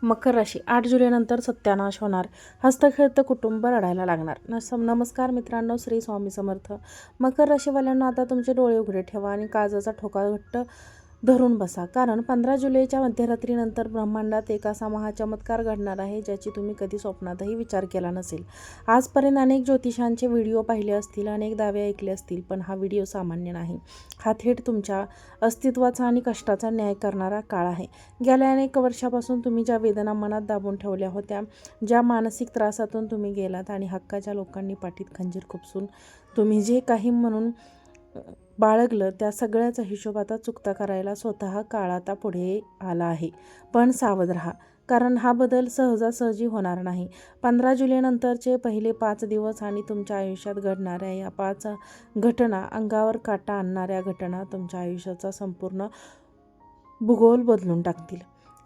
मकर राशी 8 जुलैनंतर सत्यानाश होणार. हस्तखेळतं कुटुंब रडायला लागणार. नमस्कार मित्रांनो, श्री स्वामी समर्थ. मकर राशीवाल्यांना आता तुमचे डोळे उघडे ठेवा आणि काळजाचा ठोका घट्ट धरून बसा, कारण 15 जुलैच्या मध्यरात्रीनंतर ब्रह्मांडात एक असा महाचमत्कार घडणार आहे ज्याची तुम्ही कधी स्वप्नातही विचार केला नसेल. आजपर्यंत अनेक ज्योतिषांचे व्हिडिओ पाहिले असतील, अनेक दावे ऐकले असतील, पण हा व्हिडिओ सामान्य नाही. हा थेट तुमच्या अस्तित्वाचा आणि कष्टाचा न्याय करणारा काळ आहे. गेल्या अनेक वर्षापासून तुम्ही ज्या वेदना मनात दाबून ठेवल्या होत्या, ज्या मानसिक त्रासातून तुम्ही गेलात आणि हक्काच्या लोकांनी पाठीत खंजीर खुपसून तुम्ही जे काही म्हणून बाळगलं, त्या सगळ्याचा हिशोब आता चुकता करायला स्वतः काळ आता पुढे आला आहे. पण सावध राहा, कारण हा बदल सहजासहजी होणार नाही. 15 जुलैनंतरचे पहिले 5 दिवस आणि तुमच्या आयुष्यात घडणाऱ्या या 5 घटना, अंगावर काटा आणणाऱ्या घटना तुमच्या आयुष्याचा संपूर्ण भूगोल बदलून टाकतील.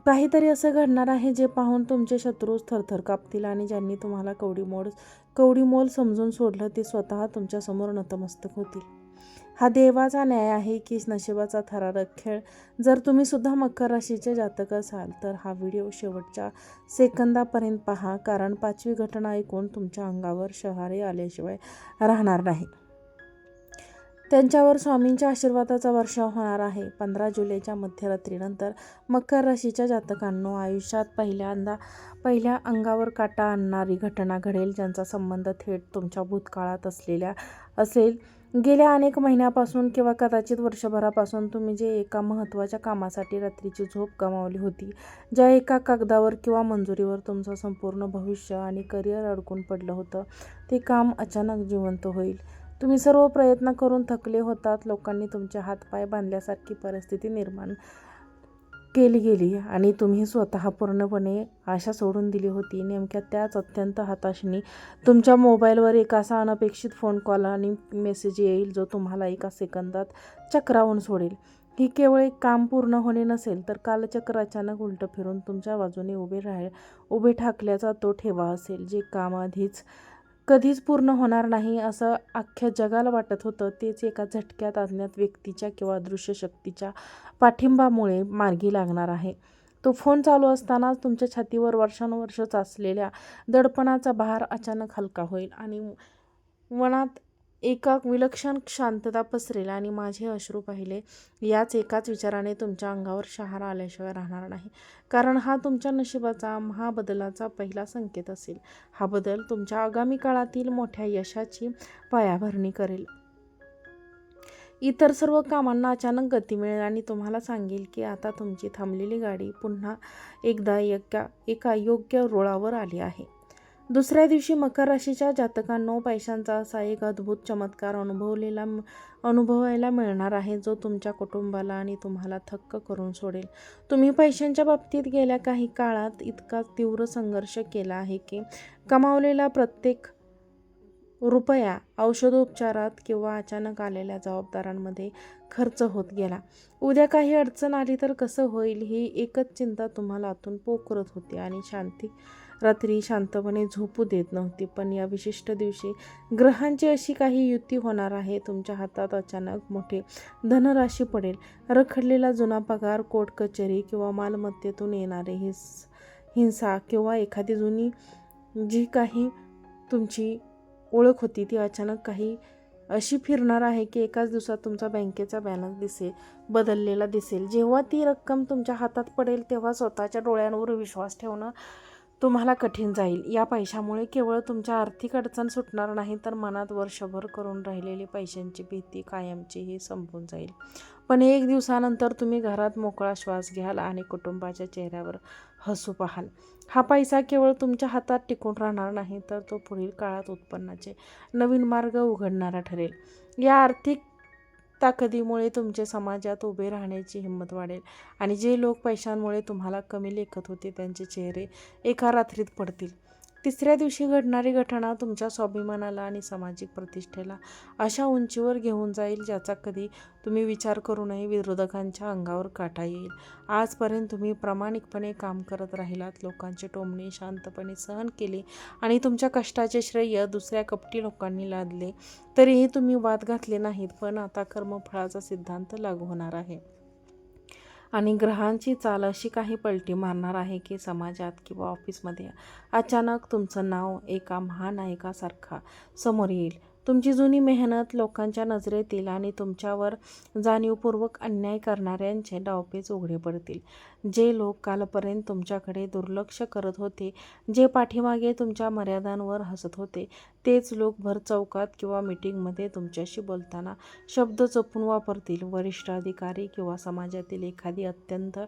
काहीतरी असं घडणार आहे जे पाहून तुमचे शत्रू थरथर कापतील आणि ज्यांनी तुम्हाला कवडीमोल समजून सोडलं ते स्वतः तुमच्यासमोर नतमस्तक होतील. हा देवाचा न्याय आहे की नशिबाचा थरारक खेळ? जर तुम्ही सुद्धा मकर राशीचे जातक असाल तर हा व्हिडिओ शेवटच्या सेकंदापर्यंत पहा, कारण 5वी घटना ऐकून तुमच्या अंगावर शहारे आल्याशिवाय राहणार नाही. त्यांच्यावर स्वामींच्या आशीर्वादाचा वर्षाव होणार आहे. 15 जुलैच्या मध्यरात्रीनंतर मकर राशीच्या जातकांनो, आयुष्यात पहिल्या अंगावर काटा आणणारी घटना घडेल, ज्यांचा संबंध थेट तुमच्या भूतकाळात असेल. गेल्या अनेक महिन्यापासून किंवा कदाचित वर्षभरापासून तुम्ही जे एका महत्त्वाच्या कामासाठी रात्रीची झोप गमावली होती, ज्या एका कागदावर किंवा मंजुरीवर तुमचं संपूर्ण भविष्य आणि करिअर अडकून पडलं होतं, ते काम अचानक जिवंत होईल. तुम्ही सर्व प्रयत्न करून थकले होतात. लोकांनी तुमचे हातपाय बांधल्यासारखी परिस्थिती निर्माण केली गेली आणि तुम्ही स्वतः पूर्णपणे आशा सोडून दिली होती. नेमक्या त्याच अत्यंत हताशेने तुमच्या मोबाईलवर एक असा अनपेक्षित फोन कॉल आणि मेसेज येईल जो तुम्हाला एका सेकंदात चक्रावून सोडेल. ही केवळ एक काम पूर्ण होणे नसेल, तर कालचक्र अचानक उलटं फिरून तुमच्या बाजूने उभे ठाकल्याचा तो ठेवा असेल. जे काम कधीच पूर्ण होणार नाही असं अख्ख्या जगाला वाटत होतं, तेच एका झटक्यात अज्ञात व्यक्तीच्या किंवा अदृश्य शक्तीच्या पाठिंबामुळे मार्गी लागणार आहे. तो फोन चालू असतानाच तुमच्या छातीवर वर्षानुवर्ष साचलेल्या दडपणाचा भार अचानक हलका होईल आणि मनात एका विलक्षण शांतता पसरेल. आणि माझे अश्रू पाहिले, याच एकाच विचाराने तुमच्या अंगावर शहारा आल्याशिवाय राहणार नाही, कारण हा तुमच्या नशिबाचा महाबदलाचा पहिला संकेत असेल. हा बदल तुमच्या आगामी काळातील मोठ्या यशाची पायाभरणी करेल. इतर सर्व कामांना अचानक गती मिळेल आणि तुम्हाला सांगेल की आता तुमची थांबलेली गाडी पुन्हा एकदा एका योग्य रुळावर आली आहे. दुसऱ्या दिवशी मकर राशीच्या जातकांनो, पैशांचा असा एक अद्भुत चमत्कार अनुभवायला मिळणार आहे जो तुमच्या कुटुंबाला आणि तुम्हाला थक्क करून सोडेल. तुम्ही पैशांच्या बाबतीत गेल्या काही काळात इतका तीव्र संघर्ष केला आहे की कमावलेला प्रत्येक रुपया औषधोपचारात किंवा अचानक आलेल्या जबाबदाऱ्यांमध्ये खर्च होत गेला. उद्या काही अडचण आली तर कसं होईल, ही एकच चिंता तुम्हाला आतून पोखरत होती आणि रात्री शांतपणे झोपू देत नव्हती. पण या विशिष्ट दिवशी ग्रहांची अशी काही युती होणार आहे, तुमच्या हातात अचानक मोठी धनराशी पडेल. रखडलेला जुना पगार, कोर्ट कचेरी किंवा मालमत्तेतून येणारे हिंसा किंवा एखादी जुनी जी काही तुमची ओळख होती ती अचानक काही अशी फिरणार आहे की एकाच दिवसात तुमचा बँकेचा बॅलन्स बदललेला दिसेल. जेव्हा ती रक्कम तुमच्या हातात पडेल तेव्हा स्वतःच्या डोळ्यांवर विश्वास ठेवणं तुम्हाला कठीण जाईल. या पैशामुळे केवळ तुमच्या आर्थिक अडचण सुटणार नाही, तर मनात वर्षभर करून राहिलेली पैशांची भीती कायमचीही संपून जाईल. पण एक दिवसानंतर तुम्ही घरात मोकळा श्वास घ्याल आणि कुटुंबाच्या चेहऱ्यावर हसू पाहाल. हा पैसा केवळ तुमच्या हातात टिकून राहणार नाही, तर तो पुढील काळात उत्पन्नाचे नवीन मार्ग उघडणारा ठरेल. या आर्थिक ताकदीमुळे तुमचे समाजात उभे राहण्याची हिंमत वाढेल आणि जे लोक पैशांमुळे तुम्हाला कमी लेखत होते त्यांचे चेहरे एका रात्रीत पडतील. तिसऱ्या दिवशी घडणारी घटना तुमच्या स्वाभिमानाला आणि सामाजिक प्रतिष्ठेला अशा उंचीवर घेऊन जाईल ज्याचा कधी तुम्ही विचार करूनही विरोधकांच्या अंगावर काटा येईल. आजपर्यंत तुम्ही प्रामाणिकपणे काम करत राहिलात, लोकांचे टोमणे शांतपणे सहन केले आणि तुमच्या कष्टाचे श्रेय दुसऱ्या कपटी लोकांनी लादले, तरीही तुम्ही वाद घातले नाहीत. पण आता कर्मफळाचा सिद्धांत लागू होणार आहे. आणि ग्रहांची चाल अशी काही पलटी मारणार आहे की समाजात किंवा ऑफिसमध्ये अचानक तुमचं नाव एका महानायकासारखा समोर येईल. तुमची जुनी मेहनत लोकांच्या नजरेत येईल आणि तुमच्यावर जाणीवपूर्वक अन्याय करणाऱ्यांचे डावपेच उघडे पडतील. जे लोक कालपर्यंत तुमच्याकडे दुर्लक्ष करत होते, जे पाठीमागे तुमच्या मर्यादांवर हसत होते, तेच लोक भर चौकात किंवा मीटिंगमध्ये तुमच्याशी बोलताना शब्द जपून वापरतील. वरिष्ठ अधिकारी किंवा समाजातील एखादी अत्यंत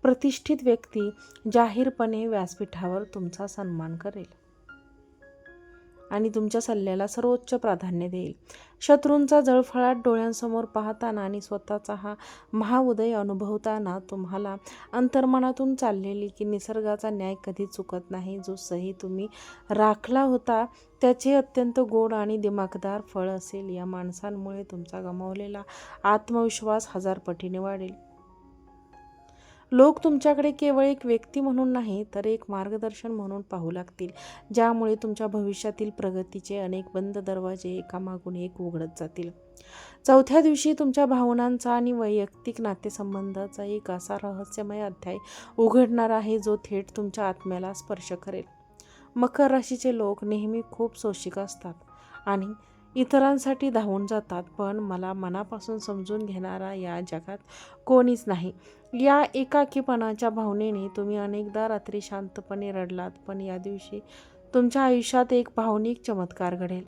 प्रतिष्ठित व्यक्ती जाहीरपणे व्यासपीठावर तुमचा सन्मान करेल आणि तुमच्या सल्ल्याला सर्वोच्च प्राधान्य देईल. शत्रूंचा जळफळाट डोळ्यांसमोर पाहताना आणि स्वतःचा हा महाउदय अनुभवताना तुम्हाला अंतर्मनातून चाललेली की निसर्गाचा न्याय कधी चुकत नाही, जो सही तुम्ही राखला होता त्याचे अत्यंत गोड आणि दिमाखदार फळ असेल. या माणसांमुळे तुमचा गमावलेला आत्मविश्वास 1000 पटीने वाढेल. लोक तुमच्याकडे केवळ एक व्यक्ती म्हणून नाही तर एक मार्गदर्शन म्हणून पाहू लागतील, ज्यामुळे तुमच्या भविष्यातील प्रगतीचे अनेक बंद दरवाजे एकामागून एक उघडत जातील. चौथ्या दिवशी तुमच्या भावनांचा आणि वैयक्तिक नातेसंबंधाचा एक असा रहस्यमय अध्याय उघडणार आहे जो थेट तुमच्या आत्म्याला स्पर्श करेल. मकर राशीचे लोक नेहमी खूप सोशिक असतात आणि इतरांसाठी धावून जातात, पण मला मनापासून समजून घेणारा या जगात कोणीच नाही. या एकाकीपणाच्या भावनेने तुम्ही अनेकदा रात्री शांतपणे रडलात, पण या दिवशी तुमच्या आयुष्यात एक भावनिक चमत्कार घडेल.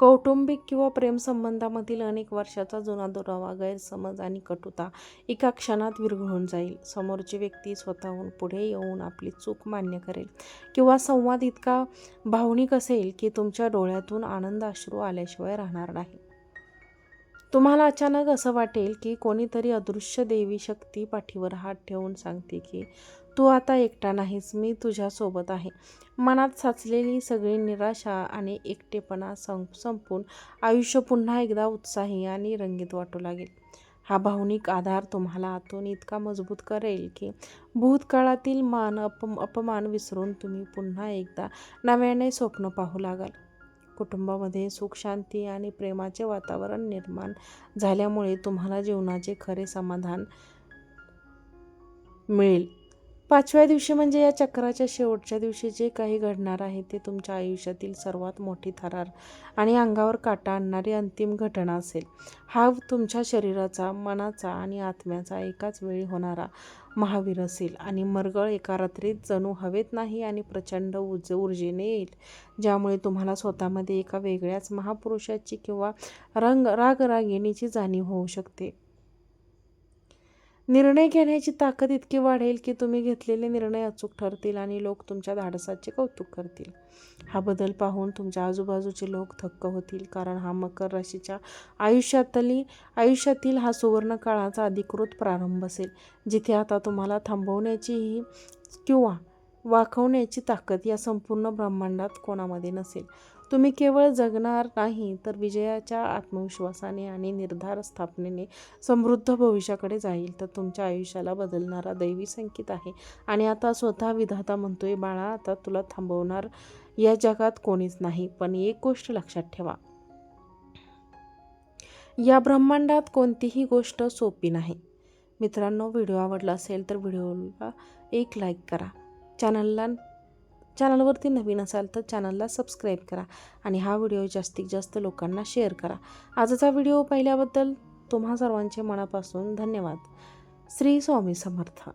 कौटुंबिक किंवा प्रेमसंबंधामधील अनेक वर्षाचा जुना दुरावा, गैरसमज आणि कटुता एका क्षणात विरघळून जाईल. समोरची व्यक्ती स्वतःहून पुढे येऊन आपली चूक मान्य करेल किंवा संवाद इतका भावनिक असेल की तुमच्या डोळ्यातून आनंद अश्रू आल्याशिवाय राहणार नाही. तुम्हाला अचानक असं वाटेल की कोणीतरी अदृश्य देवी शक्ती पाठीवर हात ठेवून सांगते की तू आता एकटा नाहीस, मी तुझ्यासोबत आहे. मनात साचलेली सगळी निराशा आणि एकटेपणा संपून आयुष्य पुन्हा एकदा उत्साही आणि रंगीत वाटू लागेल. हा भावनिक आधार तुम्हाला आतून इतका मजबूत करेल की भूतकाळातील अपमान विसरून तुम्ही पुन्हा एकदा नव्याने स्वप्न पाहू लागाल. कुटुंबामध्ये सुख, शांती आणि प्रेमाचे वातावरण निर्माण झाल्यामुळे तुम्हाला जीवनाचे खरे समाधान मिळेल. 5व्या दिवशी म्हणजे या चक्राच्या शेवटच्या दिवशी जे काही घडणार आहे ते तुमच्या आयुष्यातील सर्वात मोठी थरार आणि अंगावर काटा आणणारी अंतिम घटना असेल. हा तुमच्या शरीराचा, मनाचा आणि आत्म्याचा एकाच वेळी होणारा महावीर असेल आणि मरगळ एका रात्रीत जणू हवेत नाही आणि प्रचंड ऊर्जेने येईल, ज्यामुळे तुम्हाला स्वतःमध्ये एका वेगळ्याच महापुरुषाची किंवा रागरागिणीची जाणीव होऊ शकते. निर्णय घेण्याची ताकद इतकी वाढेल की तुम्ही घेतलेले निर्णय अचूक ठरतील आणि लोक तुमच्या धाडसाचे कौतुक करतील. हा बदल पाहून तुमच्या आजूबाजूचे लोक थक्क होतील, कारण हा मकर राशीच्या आयुष्यातील हा सुवर्ण काळाचा अधिकृत प्रारंभ असेल, जिथे आता तुम्हाला थांबवण्याची किंवा वाकवण्याची ताकद या संपूर्ण ब्रह्मांडात कोणामध्ये नसेल. तुम्ही केवळ जगणार नाही तर विजयाच्या आत्मविश्वासाने आणि निर्धार स्थापनेने समृद्ध भविष्याकडे जाईल. तर तुमच्या आयुष्याला बदलणारा दैवी संकेत आहे आणि आता स्वतः विधाता म्हणतोय, बाळा, आता तुला थांबवणार या जगात कोणीच नाही. पण एक गोष्ट लक्षात ठेवा, या ब्रह्मांडात कोणतीही गोष्ट सोपी नाही. मित्रांनो, व्हिडिओ आवडला असेल तर व्हिडिओला एक लाईक करा. चॅनलवरती नवीन असाल तर चॅनलला सबस्क्राईब करा आणि हा व्हिडिओ जास्तीत जास्त लोकांना शेअर करा. आजचा व्हिडिओ पाहिल्याबद्दल तुम्हा सर्वांचे मनापासून धन्यवाद. श्री स्वामी समर्थ.